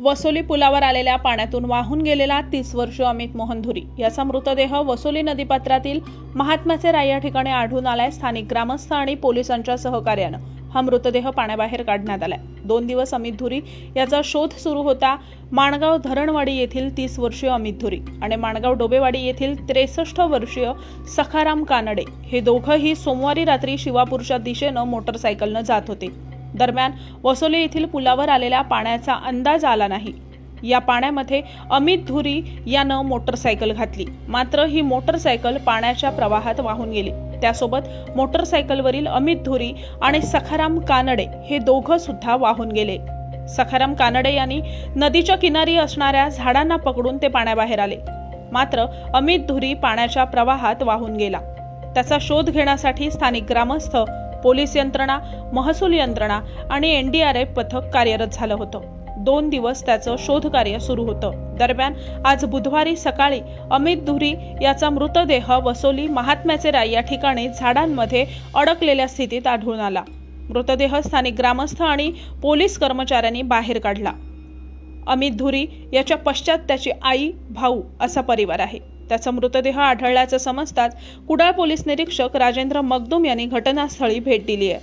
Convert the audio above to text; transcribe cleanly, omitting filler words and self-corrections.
वसोली पुलावर आलेल्या पाण्यातून वाहून गेलेला 30 वर्षीय अमित मोहन धुरी याचा मृतदेह वसोली नदीपात्रातील महात्म्याचे राय या ठिकाणी आढळून आलाय। स्थानिक ग्रामस्थ आणि पोलिसांच्या सहकार्याने हा मृतदेह पाण्याबाहेर काढण्यात आलाय। 2 दिवस अमित धुरी याचा शोध सुरू होता। माणगाव धरणवाडी येथील 30 वर्षीय अमित धुरी आणि माणगाव डोबेवाडी येथील 63 वर्षीय सखाराम कानडे हे दोघंही सोमवारी रात्री शिवापूरच्या दिशेने मोटरसायकलने जात होते। दरम्यान वसोली येथील पुलावर आलेल्या पाण्याचा अंदाज आला नाही। या पाण्यामध्ये अमित धुरी यानं मोटरसायकल घातली, मात्र ही मोटरसायकल पाण्याच्या प्रवाहात वाहून गेली। त्यासोबत मोटरसायकलवरील अमित धुरी आणि सखाराम कानडे हे दोघं सुद्धा वाहून गेले। सखाराम कानडे यांनी नदीच्या किनारी असणाऱ्या झाडांना पकडून ते पाण्याबाहेर आले, मात्र अमित धुरी पाण्याच्या प्रवाहात वाहून गेला। त्याचा शोध घेण्यासाठी स्थानिक ग्रामस्थ, पोलीस यंत्रणा, महसूल यंत्रणा आणि एनडीआरएफ पथक कार्यरत झालं होतं। 2 दिवस त्याचं शोध कार्य सुरू होतं। दरम्यान आज बुधवारी सकाळी अमित धुरी याचा मृतदेह वसोली महात्म्याचे राय या ठिकाणी झाडांमध्ये अडकलेल्या स्थितीत आढळून आला। मृतदेह स्थानिक ग्रामस्थ आणि पोलीस कर्मचाऱ्यांनी बाहेर काढला। अमित धुरी याच्या पश्चात त्याची आई, भाऊ असा परिवार आहे। त्याचा मृतदेह आढळल्याचं समजताच कुडाळ पोलीस निरीक्षक राजेंद्र मगदूम यांनी घटनास्थळी भेट दिली आहे।